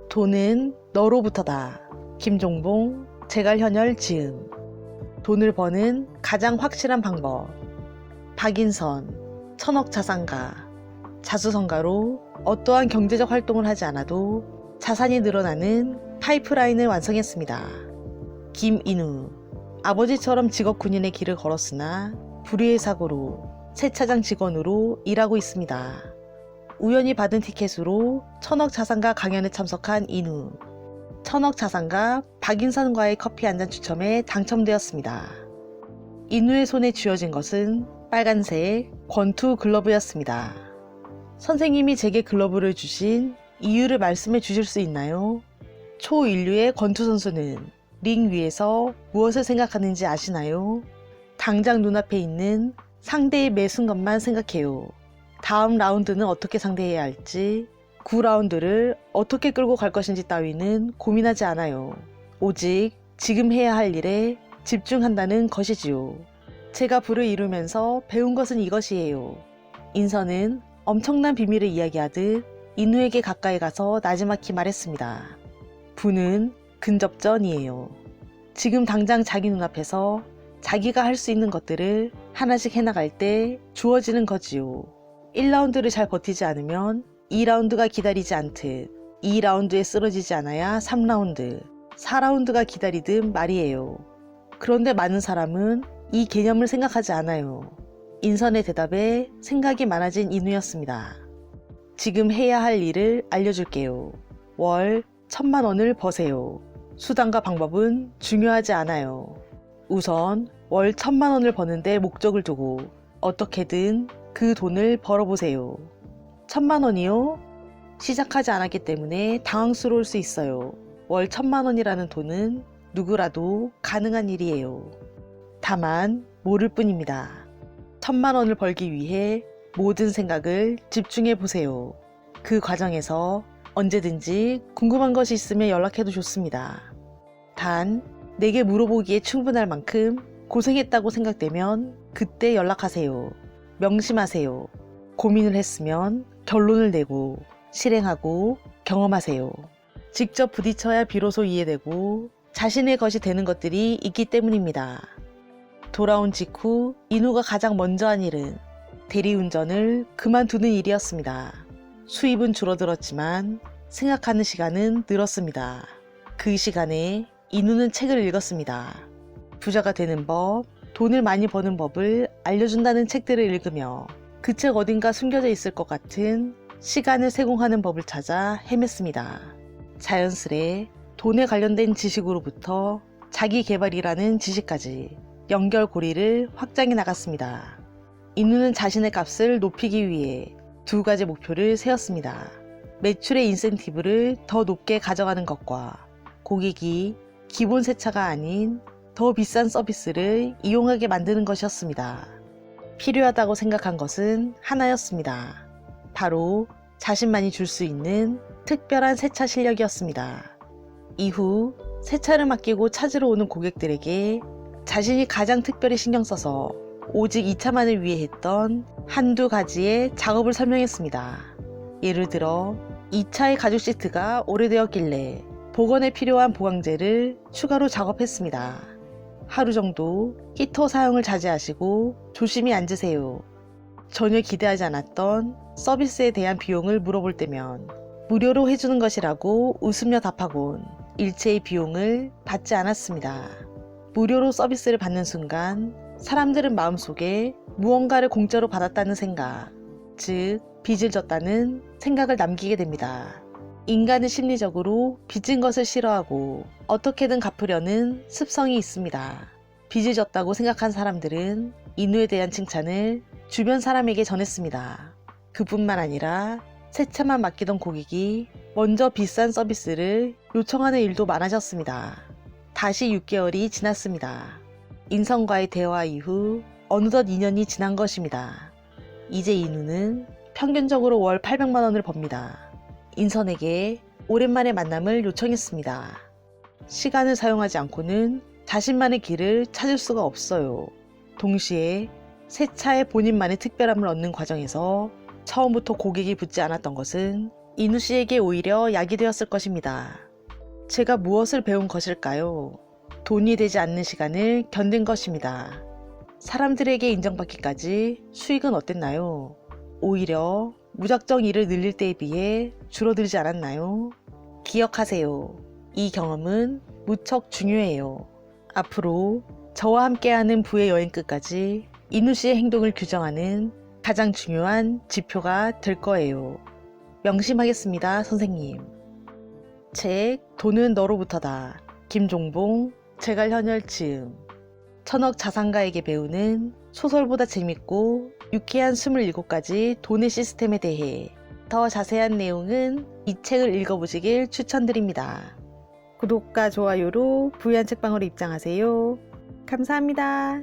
돈은 너로부터다. 김종봉, 제갈현혈 지음. 돈을 버는 가장 확실한 방법. 박인선, 천억자산가. 자수성가로 어떠한 경제적 활동을 하지 않아도 자산이 늘어나는 파이프라인을 완성했습니다. 김인우, 아버지처럼 직업 군인의 길을 걸었으나 불의의 사고로 세차장 직원으로 일하고 있습니다. 우연히 받은 티켓으로 천억자산가 강연에 참석한 인우. 천억자산가 박인선과의 커피 한잔 추첨에 당첨되었습니다. 인우의 손에 쥐어진 것은 빨간색 권투 글러브였습니다. 선생님이 제게 글러브를 주신 이유를 말씀해 주실 수 있나요? 초인류의 권투 선수는 링 위에서 무엇을 생각하는지 아시나요? 당장 눈앞에 있는 상대의 매 순간만 생각해요. 다음 라운드는 어떻게 상대해야 할지, 9라운드를 어떻게 끌고 갈 것인지 따위는 고민하지 않아요. 오직 지금 해야 할 일에 집중한다는 것이지요. 제가 부를 이루면서 배운 것은 이것이에요. 인선은 엄청난 비밀을 이야기하듯 인우에게 가까이 가서 나지막히 말했습니다. 부는 근접전이에요. 지금 당장 자기 눈앞에서 자기가 할 수 있는 것들을 하나씩 해나갈 때 주어지는 거지요. 1라운드를 잘 버티지 않으면 2라운드가 기다리지 않듯 2라운드에 쓰러지지 않아야 3라운드, 4라운드가 기다리듯 말이에요. 그런데 많은 사람은 이 개념을 생각하지 않아요. 인선의 대답에 생각이 많아진 인우였습니다. 지금 해야 할 일을 알려줄게요. 월 1,000만 원을 버세요. 수단과 방법은 중요하지 않아요. 우선 월 1,000만 원을 버는데 목적을 두고 어떻게든 그 돈을 벌어보세요. 1,000만 원이요? 시작하지 않았기 때문에 당황스러울 수 있어요. 월 1,000만 원이라는 돈은 누구라도 가능한 일이에요. 다만 모를 뿐입니다. 1,000만 원을 벌기 위해 모든 생각을 집중해 보세요. 그 과정에서 언제든지 궁금한 것이 있으면 연락해도 좋습니다. 단, 내게 물어보기에 충분할 만큼 고생했다고 생각되면 그때 연락하세요. 명심하세요. 고민을 했으면 결론을 내고 실행하고 경험하세요. 직접 부딪혀야 비로소 이해되고 자신의 것이 되는 것들이 있기 때문입니다. 돌아온 직후 인우가 가장 먼저 한 일은 대리운전을 그만두는 일이었습니다. 수입은 줄어들었지만 생각하는 시간은 늘었습니다. 그 시간에 인우는 책을 읽었습니다. 부자가 되는 법, 돈을 많이 버는 법을 알려준다는 책들을 읽으며 그 책 어딘가 숨겨져 있을 것 같은 시간을 세공하는 법을 찾아 헤맸습니다. 자연스레 돈에 관련된 지식으로부터 자기 개발이라는 지식까지 연결고리를 확장해 나갔습니다. 인우는 자신의 값을 높이기 위해 두 가지 목표를 세웠습니다. 매출의 인센티브를 더 높게 가져가는 것과 고객이 기본 세차가 아닌 더 비싼 서비스를 이용하게 만드는 것이었습니다. 필요하다고 생각한 것은 하나였습니다. 바로 자신만이 줄 수 있는 특별한 세차 실력이었습니다. 이후 세차를 맡기고 찾으러 오는 고객들에게 자신이 가장 특별히 신경 써서 오직 이 차만을 위해 했던 한두 가지의 작업을 설명했습니다. 예를 들어 이 차의 가죽 시트가 오래되었길래 복원에 필요한 보강제를 추가로 작업했습니다. 하루 정도 히터 사용을 자제하시고 조심히 앉으세요. 전혀 기대하지 않았던 서비스에 대한 비용을 물어볼 때면 무료로 해주는 것이라고 웃으며 답하곤 일체의 비용을 받지 않았습니다. 무료로 서비스를 받는 순간 사람들은 마음속에 무언가를 공짜로 받았다는 생각, 즉 빚을 졌다는 생각을 남기게 됩니다. 인간은 심리적으로 빚진 것을 싫어하고 어떻게든 갚으려는 습성이 있습니다. 빚을 졌다고 생각한 사람들은 인우에 대한 칭찬을 주변 사람에게 전했습니다. 그뿐만 아니라 세차만 맡기던 고객이 먼저 비싼 서비스를 요청하는 일도 많아졌습니다. 다시 6개월이 지났습니다. 인선과의 대화 이후 어느덧 2년이 지난 것입니다. 이제 인우는 평균적으로 월 800만 원을 법니다. 인선에게 오랜만에 만남을 요청했습니다. 시간을 사용하지 않고는 자신만의 길을 찾을 수가 없어요. 동시에 세차의 본인만의 특별함을 얻는 과정에서 처음부터 고객이 붙지 않았던 것은 이누 씨에게 오히려 약이 되었을 것입니다. 제가 무엇을 배운 것일까요? 돈이 되지 않는 시간을 견딘 것입니다. 사람들에게 인정받기까지 수익은 어땠나요? 오히려 무작정 일을 늘릴 때에 비해 줄어들지 않았나요? 기억하세요. 이 경험은 무척 중요해요. 앞으로 저와 함께하는 부의 여행 끝까지 이누 씨의 행동을 규정하는 가장 중요한 지표가 될 거예요. 명심하겠습니다, 선생님. 책 돈은 너로부터다. 김종봉, 제갈현혈 즈음. 천억 자산가에게 배우는 소설보다 재밌고 유쾌한 27가지 돈의 시스템에 대해 더 자세한 내용은 이 책을 읽어보시길 추천드립니다. 구독과 좋아요로 부유한 책방으로 입장하세요. 감사합니다.